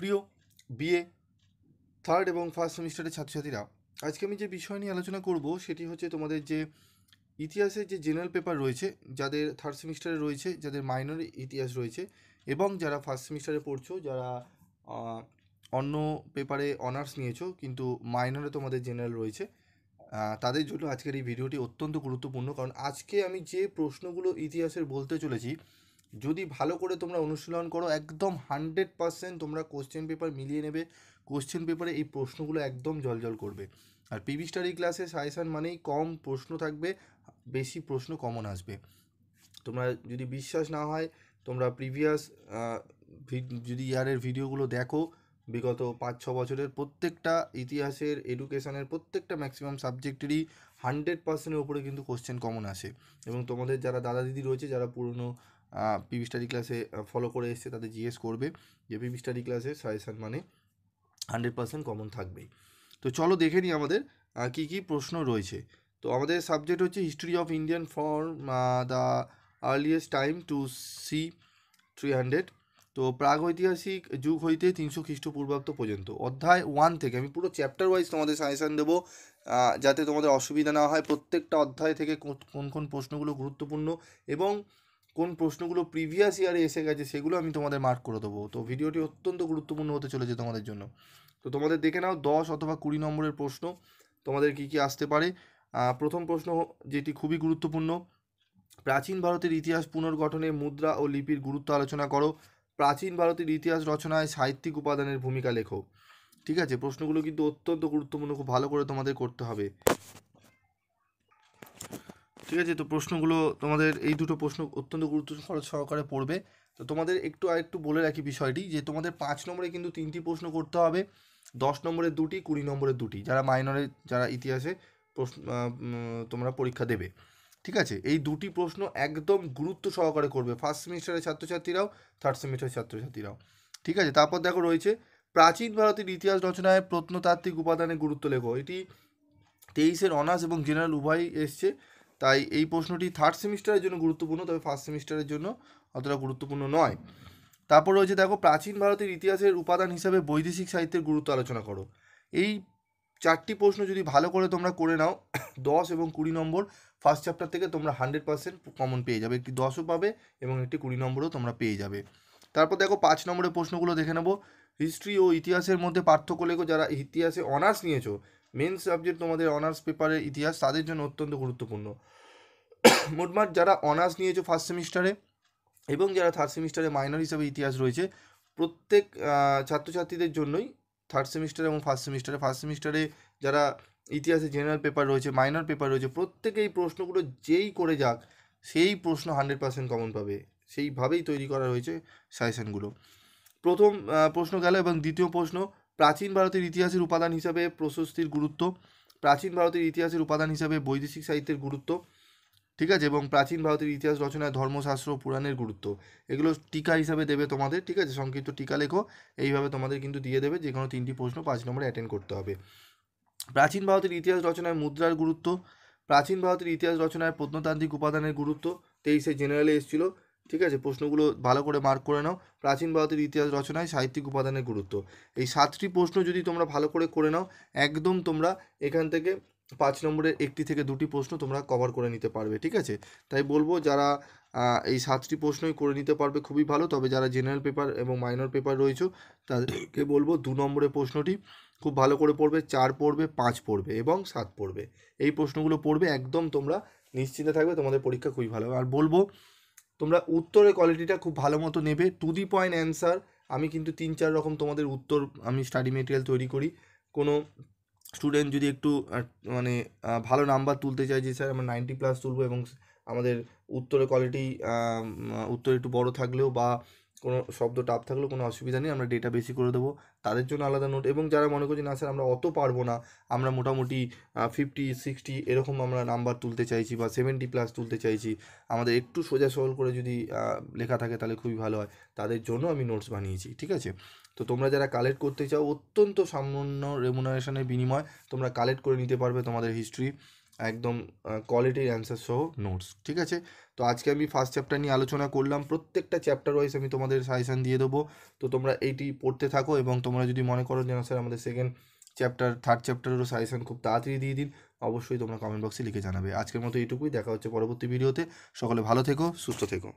প্রিয় BA third এবং first সেমিস্টারের ছাত্রছাত্রীরা, আজকে আমি যে বিষয় নিয়ে আলোচনা করব সেটি হচ্ছে তোমাদের যে ইতিহাসের যে জেনারেল পেপার রয়েছে, যাদের থার্ড সেমিস্টারে রয়েছে, যাদের মাইনর ইতিহাস রয়েছে এবং যারা ফার্স্ট সেমিস্টারে পড়ছো, যারা অন্য পেপারে অনার্স নিয়েছো কিন্তু মাইনরে তোমাদের জেনারেল রয়েছে, তাদের জন্য আজকের এই ভিডিওটি অত্যন্ত গুরুত্বপূর্ণ। কারণ আজকে আমি যে প্রশ্নগুলো ইতিহাসের বলতে চলেছি, যদি ভালো করে তোমরা অনুশীলন করো, একদম 100% তোমরা কোশ্চেন পেপার মিলিয়ে নেবে। কোশ্চেন পেপারে এই প্রশ্নগুলো একদম জলজল করবে। আর পিভি স্টাডি ক্লাসে সাজেশান মানেই কম প্রশ্ন থাকবে, বেশি প্রশ্ন কমন আসবে। তোমরা যদি বিশ্বাস না হয়, তোমরা প্রিভিয়াস যদি ইয়ারের ভিডিওগুলো দেখো, বিগত 5-6 বছরের প্রত্যেকটা ইতিহাসের এডুকেশনের প্রত্যেকটা ম্যাক্সিমাম সাবজেক্টেরই 100%-এর উপরে কিন্তু কোশ্চেন কমন আসে। এবং তোমাদের যারা দাদা দিদি রয়েছে, যারা পুরনো পিভি স্টাডি ক্লাসে ফলো করে এসছে, তাদের জিজ্ঞেস করবে যে পিভি স্টাডি ক্লাসে সাজেশান মানে 100% কমন থাকবেই। তো চলো দেখে নিই আমাদের কী কী প্রশ্ন রয়েছে। তো আমাদের সাবজেক্ট হচ্ছে history of Indian for the earliest time to C 300। তো প্রাগৈতিহাসিক যুগ হইতে 300 খ্রিস্টপূর্বাব্দ পর্যন্ত। অধ্যায় 1 থেকে আমি পুরো চ্যাপ্টার ওয়াইজ তোমাদের সাজেশান দেবো, যাতে তোমাদের অসুবিধা না হয়। প্রত্যেকটা অধ্যায় থেকে কোন কোন প্রশ্নগুলো গুরুত্বপূর্ণ এবং কোন প্রশ্নগুলো প্রিভিয়াস ইয়ারে এসে গেছে সেগুলো আমি তোমাদের মার্ক করে দেবো। তো ভিডিওটি অত্যন্ত গুরুত্বপূর্ণ হতে চলেছে তোমাদের জন্য। তো তোমাদের দেখে নাও 10 অথবা 20 নম্বরের প্রশ্ন তোমাদের কী কী আসতে পারে। প্রথম প্রশ্ন যেটি খুবই গুরুত্বপূর্ণ, প্রাচীন ভারতের ইতিহাস পুনর্গঠনে মুদ্রা ও লিপির গুরুত্ব আলোচনা করো। প্রাচীন ভারতের ইতিহাস রচনায় সাহিত্যিক উপাদানের ভূমিকা লেখো। ঠিক আছে, প্রশ্নগুলো কিন্তু অত্যন্ত গুরুত্বপূর্ণ, খুব ভালো করে তোমাদের করতে হবে। ঠিক আছে, তো প্রশ্নগুলো তোমাদের এই দুটো প্রশ্ন অত্যন্ত গুরুত্ব সহকারে পড়বে। তো তোমাদের আরেকটু বলে রাখি বিষয়টি, যে তোমাদের 5 নম্বরে কিন্তু 3টি প্রশ্ন করতে হবে, 10 নম্বরের 2টি, 20 নম্বরের 2টি, যারা মাইনরে, যারা ইতিহাসে প্রশ্ন তোমরা পরীক্ষা দেবে। ঠিক আছে, এই 2টি প্রশ্ন একদম গুরুত্ব সহকারে করবে ফার্স্ট সেমিস্টারের ছাত্রছাত্রীরাও, থার্ড সেমিস্টারের ছাত্রছাত্রীরাও। ঠিক আছে, তারপর দেখো রয়েছে প্রাচীন ভারতের ইতিহাস রচনায় প্রত্নতাত্ত্বিক উপাদানের গুরুত্ব লেখো। এটি 23-এর অনার্স এবং জেনারেল উভয়ই এসছে, তাই এই প্রশ্নটি থার্ড সেমিস্টারের জন্য গুরুত্বপূর্ণ, তবে ফার্স্ট সেমিস্টারের জন্য অতটা গুরুত্বপূর্ণ নয়। তারপর রয়েছে দেখো প্রাচীন ভারতের ইতিহাসের উপাদান হিসাবে বৈদেশিক সাহিত্যের গুরুত্ব আলোচনা করো। এই 4টি প্রশ্ন যদি ভালো করে তোমরা করে নাও, 10 এবং 20 নম্বর ফার্স্ট চ্যাপ্টার থেকে তোমরা 100% কমন পেয়ে যাবে। একটি 10ও পাবে এবং একটি 20 নম্বরও তোমরা পেয়ে যাবে। তারপর দেখো 5 নম্বরের প্রশ্নগুলো দেখে নেবো। হিস্ট্রি ও ইতিহাসের মধ্যে পার্থক্য লেখো। যারা ইতিহাসে অনার্স নিয়েছো, মেন সাবজেক্ট তোমাদের অনার্স পেপারের ইতিহাস, তাদের জন্য অত্যন্ত গুরুত্বপূর্ণ। মোটমাট যারা অনার্স নিয়েছো ফার্স্ট সেমিস্টারে এবং যারা থার্ড সেমিস্টারে মাইনর হিসাবে ইতিহাস রয়েছে, প্রত্যেক ছাত্রছাত্রীদের জন্যই থার্ড সেমিস্টার এবং ফার্স্ট সেমিস্টারে যারা ইতিহাসে জেনারেল পেপার রয়েছে, মাইনর পেপার রয়েছে, প্রত্যেকেই প্রশ্নগুলো যেই করে যাক, সেই প্রশ্ন 100% কমন পাবে। সেইভাবেই তৈরি করা হয়েছে সাজেশনগুলো। প্রথম প্রশ্ন গেল, এবং দ্বিতীয় প্রশ্ন, প্রাচীন ভারতের ইতিহাসের উপাদান হিসাবে প্রশস্তির গুরুত্ব। প্রাচীন ভারতের ইতিহাসের উপাদান হিসাবে বৈদেশিক সাহিত্যের গুরুত্ব। ঠিক আছে, এবং প্রাচীন ভারতের ইতিহাস রচনায় ধর্মশাস্ত্র পুরাণের গুরুত্ব। এগুলো টিকা হিসাবে দেবে তোমাদের। ঠিক আছে, সংক্ষিপ্ত টিকা লেখো। এইভাবে তোমাদের কিন্তু দিয়ে দেবে, যে কোনো 3টি প্রশ্ন 5 নম্বরে অ্যাটেন্ড করতে হবে। প্রাচীন ভারতের ইতিহাস রচনায় মুদ্রার গুরুত্ব। প্রাচীন ভারতের ইতিহাস রচনায় প্রত্নতান্ত্রিক উপাদানের গুরুত্ব। 23-এ জেনারেলে এসেছিল। ঠিক আছে, প্রশ্নগুলো ভালো করে মার্ক করে নাও। প্রাচীন ভারতের ইতিহাস রচনায় সাহিত্যিক উপাদানের গুরুত্ব। এই 7টি প্রশ্ন যদি তোমরা ভালো করে নাও, একদম তোমরা এখান থেকে 5 নম্বরের 1টি থেকে 2টি প্রশ্ন তোমরা কভার করে নিতে পারবে। ঠিক আছে, তাই বলবো যারা এই 7টি প্রশ্নই করে নিতে পারবে খুবই ভালো। তবে যারা জেনারেল পেপার এবং মাইনর পেপার রয়েছে, তাদেরকে বলবো 2 নম্বরের প্রশ্নটি খুব ভালো করে পড়বে, 4 পড়বে, 5 পড়বে এবং 7 পড়বে। এই প্রশ্নগুলো পড়বে, একদম তোমরা নিশ্চিন্তে থাকবে, তোমাদের পরীক্ষা খুবই ভালো। আর বলবো তোমরা উত্তরের কোয়ালিটিটা খুব ভালো মতো নেবে, টু দি পয়েন্ট অ্যান্সার। আমি কিন্তু 3-4 রকম তোমাদের উত্তর আমি স্টাডি মেটেরিয়াল তৈরি করি। কোনো স্টুডেন্ট যদি একটু মানে ভালো নাম্বার তুলতে চাই, যে স্যার আমরা 90+ তুলবো এবং আমাদের উত্তরের কোয়ালিটি উত্তর একটু বড় থাকলেও বা কোনো শব্দ টাফ থাকলেও কোনো অসুবিধা নেই, আমরা ডেটা বেশি করে দেবো, তাদের জন্য আলাদা নোট। এবং যারা মনে করছে না স্যার আমরা অত পারবো না, আমরা মোটামুটি 50-60 এরকম আমরা নাম্বার তুলতে চাইছি বা 70+ তুলতে চাইছি, আমাদের একটু সোজা সরল করে যদি লেখা থাকে তাহলে খুবই ভালো হয়, তাদের জন্য আমি নোটস বানিয়েছি। ঠিক আছে, তো তোমরা যারা কালেক্ট করতে চাও, অত্যন্ত সামান্য রেমুনারেশনের বিনিময় তোমরা কালেক্ট করে নিতে পারবে তোমাদের হিস্ট্রি একদম কোয়ালিটির অ্যান্সার সহ নোটস, ঠিক আছে। তো আজকে আমি ফার্স্ট চ্যাপ্টার নিয়ে আলোচনা করলাম, প্রত্যেকটা চ্যাপ্টার ওয়াইজ আমি তোমাদের সাজেশান দিয়ে দেবো। তো তোমরা এইটি পড়তে থাকো, এবং তোমরা যদি মনে করো যে না স্যার আমাদের সেকেন্ড চ্যাপ্টার থার্ড চ্যাপ্টারেরও সাজেশান খুব তাড়াতাড়ি দিয়ে দিন, অবশ্যই তোমরা কমেন্ট বক্সে লিখে জানাবে। আজকের মতো এইটুকুই, দেখা হচ্ছে পরবর্তী ভিডিওতে। সকলে ভালো থেকো, সুস্থ থেকো।